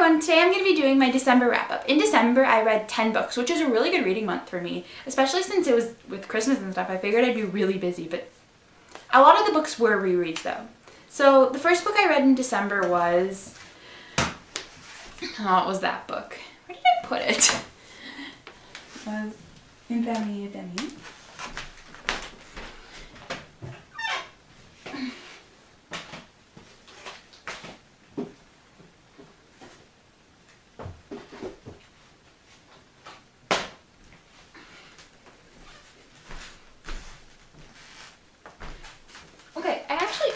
everyone, today I'm going to be doing my December wrap-up. In December I read 10 books, which is a really good reading month for me, especially since it was with Christmas and stuff. I figured I'd be really busy, but a lot of the books were rereads though. So the first book I read in December was, what was that book? Where did I put it? It was Infamia Demi.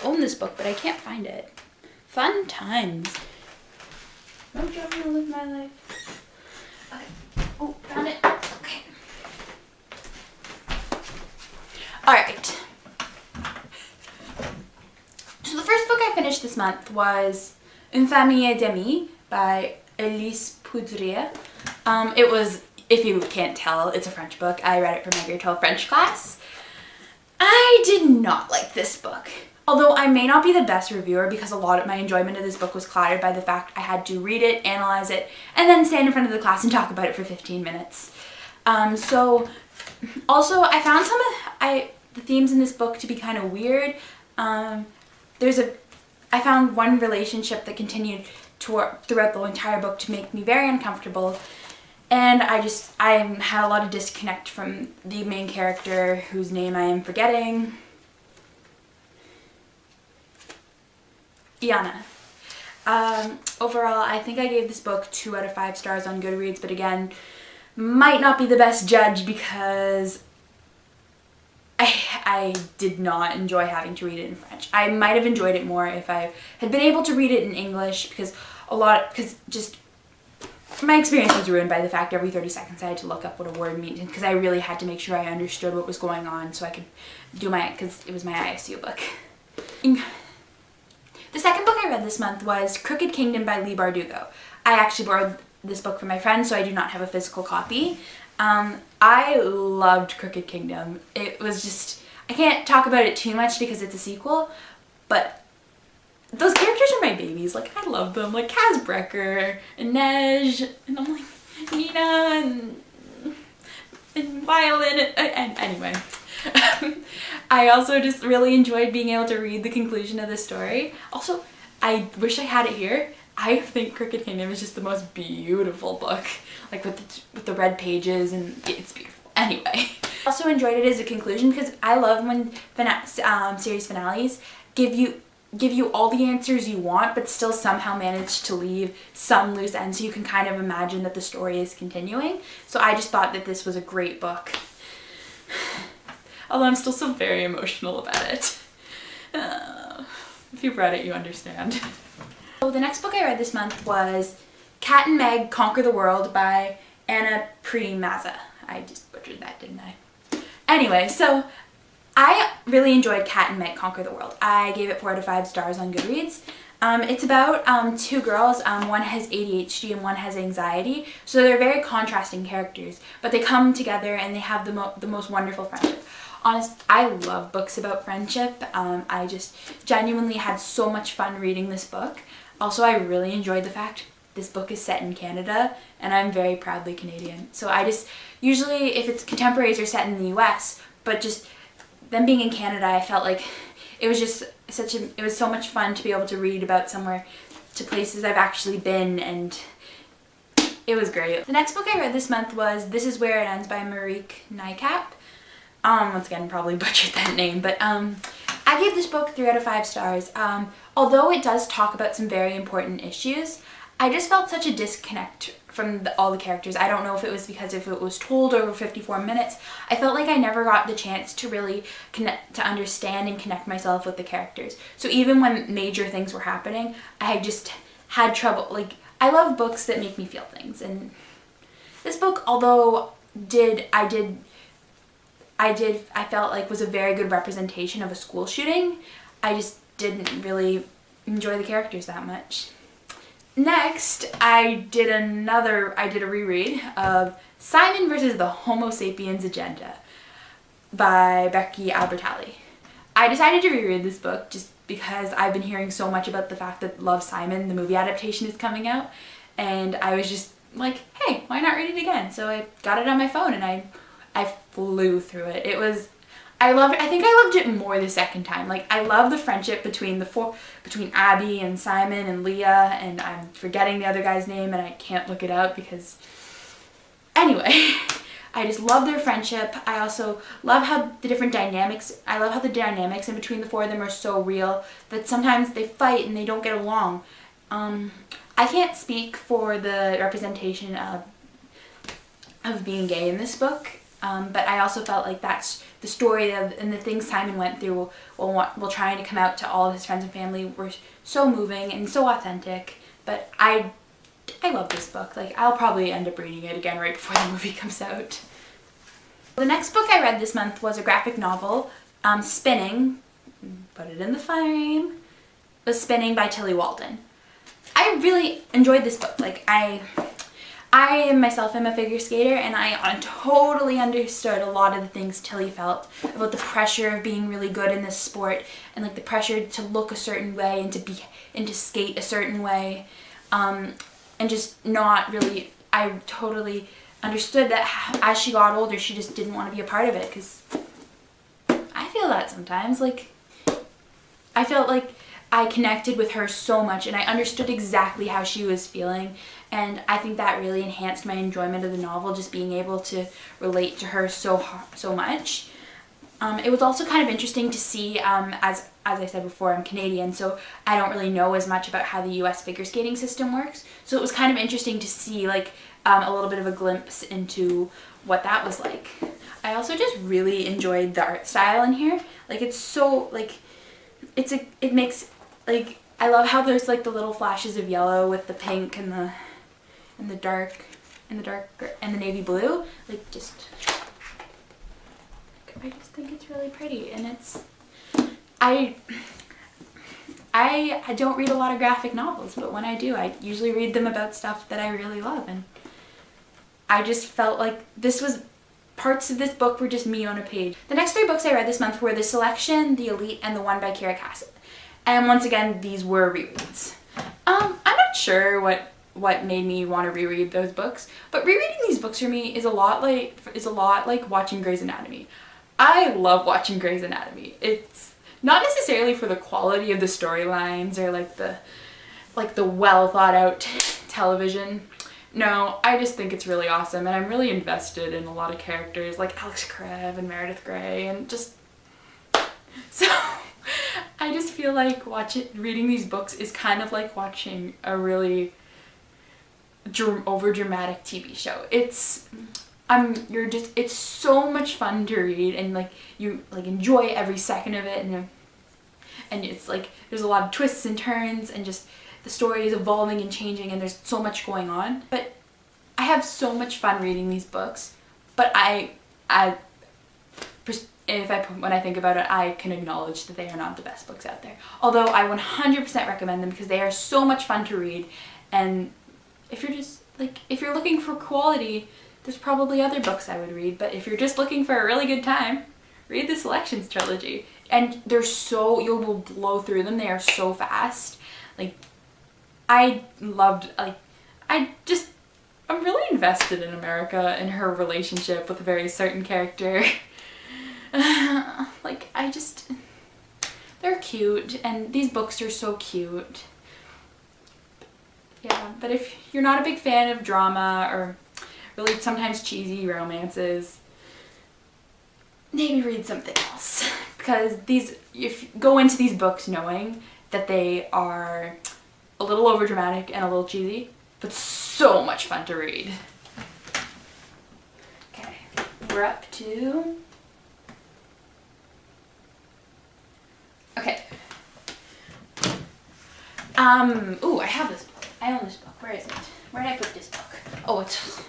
Own this book, but I can't find it. Fun times. No trouble to live my life. Okay. Oh, found it. Okay. Alright. So the first book I finished this month was Infamia Demi by Elise Poudrier. It was, if you can't tell, it's a French book. I read it for my grade 12 French class. I did not like this book. Although I may not be the best reviewer because a lot of my enjoyment of this book was clouded by the fact I had to read it, analyze it, and then stand in front of the class and talk about it for 15 minutes. Also I found some of the themes in this book to be kind of weird. I found one relationship that continued throughout the entire book to make me very uncomfortable. And I had a lot of disconnect from the main character, whose name I am forgetting. Iana. Overall, I think I gave this book 2 out of 5 stars on Goodreads, but again, might not be the best judge because I did not enjoy having to read it in French. I might have enjoyed it more if I had been able to read it in English because just my experience was ruined by the fact every 30 seconds I had to look up what a word meant because I really had to make sure I understood what was going on so I could do because it was my ISU book. The second book I read this month was Crooked Kingdom by Leigh Bardugo. I actually borrowed this book from my friend, so I do not have a physical copy. I loved Crooked Kingdom. It was just, I can't talk about it too much because it's a sequel, but those characters are my babies. Like, I love them. Like Kaz Brekker and Nej, and I'm like, Nina and Violet, and anyway. I also just really enjoyed being able to read the conclusion of the story. Also, I wish I had it here. I think Crooked Kingdom is just the most beautiful book, like with the red pages, and it's beautiful. Anyway, I also enjoyed it as a conclusion because I love when series finales give you all the answers you want, but still somehow manage to leave some loose ends so you can kind of imagine that the story is continuing. So I just thought that this was a great book. Although I'm still so very emotional about it. If you've read it, you understand. So the next book I read this month was Cat and Meg Conquer the World by Anna Primaza. I just butchered that, didn't I? Anyway, so I really enjoyed Cat and Meg Conquer the World. I gave it 4 out of 5 stars on Goodreads. It's about 2 girls. One has ADHD and one has anxiety. So they're very contrasting characters, but they come together and they have the most wonderful friendship. I love books about friendship. I just genuinely had so much fun reading this book. Also, I really enjoyed the fact this book is set in Canada, and I'm very proudly Canadian. So usually if it's contemporaries are set in the US, but just them being in Canada, I felt like it was just it was so much fun to be able to read about to places I've actually been, and it was great. The next book I read this month was This Is Where It Ends by Marieke Nijkamp. Once again, probably butchered that name, but I gave this book 3 out of 5 stars. Although it does talk about some very important issues, I just felt such a disconnect from all the characters. I don't know if it was because if it was told over 54 minutes, I felt like I never got the chance to really understand and connect myself with the characters. So even when major things were happening, I just had trouble. Like, I love books that make me feel things, and this book, although I felt like was a very good representation of a school shooting, I just didn't really enjoy the characters that much. Next, I did a reread of Simon vs. the Homo Sapiens Agenda by Becky Albertalli. I decided to reread this book just because I've been hearing so much about the fact that Love, Simon, the movie adaptation, is coming out, and I was just like, hey, why not read it again? So I got it on my phone and I flew through it. I think I loved it more the second time. Like, I love the friendship between between Abby and Simon and Leah, and I'm forgetting the other guy's name and I can't look it up because, anyway, I just love their friendship. I also love how the dynamics in between the four of them are so real that sometimes they fight and they don't get along. I can't speak for the representation of being gay in this book, but I also felt like that's the story and the things Simon went through while trying to come out to all of his friends and family were so moving and so authentic. But I love this book. Like, I'll probably end up reading it again right before the movie comes out. The next book I read this month was a graphic novel, Spinning, put it in the frame, was Spinning by Tillie Walden. I really enjoyed this book. Like, I myself am a figure skater, and I totally understood a lot of the things Tillie felt about the pressure of being really good in this sport, and like the pressure to look a certain way and to skate a certain way, and just not really. I totally understood that as she got older, she just didn't want to be a part of it, because I feel that sometimes. Like, I felt like I connected with her so much, and I understood exactly how she was feeling, and I think that really enhanced my enjoyment of the novel, just being able to relate to her so much. It was also kind of interesting to see, as I said before, I'm Canadian, so I don't really know as much about how the US figure skating system works, so it was kind of interesting to see, like, a little bit of a glimpse into what that was like. I also just really enjoyed the art style in here. Like, it's so, like, it makes, like, I love how there's like the little flashes of yellow with the pink and the dark and the navy blue. Like, I just think it's really pretty, and I don't read a lot of graphic novels, but when I do, I usually read them about stuff that I really love, and I just felt like parts of this book were just me on a page. The next 3 books I read this month were The Selection, The Elite, and The One by Kira Cassett. And once again, these were rereads. I'm not sure what made me want to reread those books, but rereading these books for me is a lot like watching Grey's Anatomy. I love watching Grey's Anatomy. It's not necessarily for the quality of the storylines or like the well thought out television. No, I just think it's really awesome, and I'm really invested in a lot of characters like Alex Karev and Meredith Grey, and just so I just feel like reading these books is kind of like watching a really over dramatic TV show. It's so much fun to read, and like you like enjoy every second of it, and it's like there's a lot of twists and turns, and just the story is evolving and changing, and there's so much going on. But I have so much fun reading these books, but when I think about it, I can acknowledge that they are not the best books out there. Although I 100% recommend them because they are so much fun to read, and if you're looking for quality, there's probably other books I would read, but if you're just looking for a really good time, read the Selections trilogy. And you will blow through them. They are so fast. Like, I'm really invested in America and her relationship with a very certain character. They're cute, and these books are so cute. Yeah, but if you're not a big fan of drama or really sometimes cheesy romances, maybe read something else. Because if you go into these books knowing that they are a little overdramatic and a little cheesy, but so much fun to read. Okay, we're up to... Okay. Ooh, I have this book. I own this book. Where is it? Where did I put this book? Oh, it's...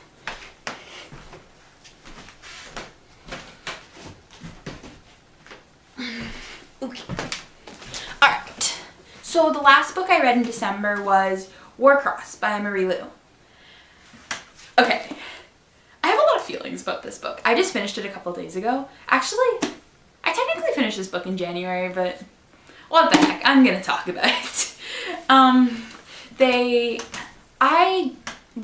Okay. Alright. So the last book I read in December was Warcross by Marie Lu. Okay. I have a lot of feelings about this book. I just finished it a couple days ago. Actually, I technically finished this book in January, but what the heck, I'm gonna talk about it. I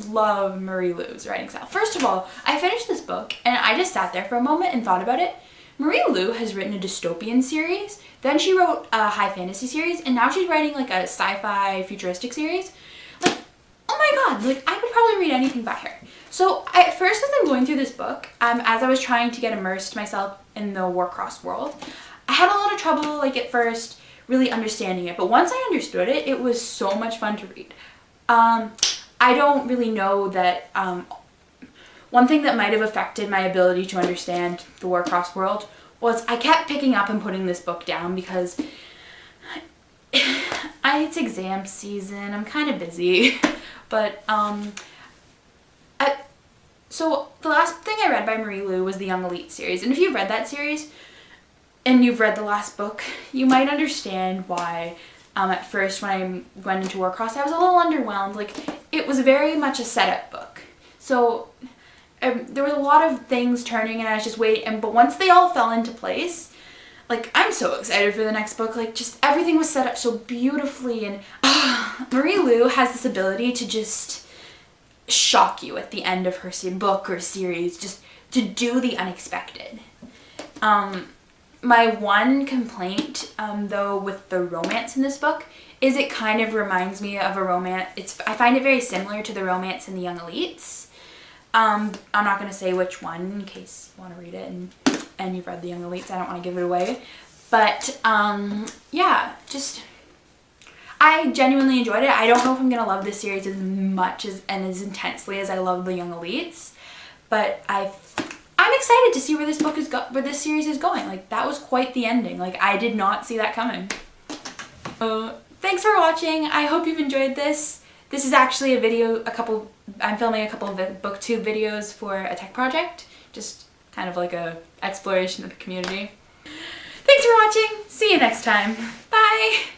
love Marie Lu's writing style. First of all, I finished this book and I just sat there for a moment and thought about it. Marie Lu has written a dystopian series, then she wrote a high fantasy series, and now she's writing like a sci-fi futuristic series. Like, oh my god, like I could probably read anything by her. So at first, as I'm going through this book, as I was trying to get immersed myself in the Warcross world, I had a lot of trouble like at first really understanding it, but once I understood it, it was so much fun to read. I don't really know that one thing that might have affected my ability to understand the Warcross world was I kept picking up and putting this book down because it's exam season. I'm kind of busy, but so the last thing I read by Marie Lu was the Young Elite series, and if you've read that series and you've read the last book, you might understand why at first when I went into Warcross I was a little underwhelmed. Like, it was very much a setup book, so there was a lot of things turning and I was just waiting, but once they all fell into place, like, I'm so excited for the next book. Like, just everything was set up so beautifully, and Marie Lu has this ability to just shock you at the end of her book or series, just to do the unexpected. My one complaint, though, with the romance in this book is it kind of reminds me of a romance. I find it very similar to the romance in the Young Elites. I'm not going to say which one in case you want to read it and you've read the Young Elites. I don't want to give it away. But, yeah, just, I genuinely enjoyed it. I don't know if I'm going to love this series as much and as intensely as I love the Young Elites, but I'm excited to see where this book where this series is going. Like, that was quite the ending. Like, I did not see that coming. Thanks for watching. I hope you've enjoyed this. This is actually a video, I'm filming a couple of booktube videos for a tech project. Just kind of like a exploration of the community. Thanks for watching. See you next time. Bye.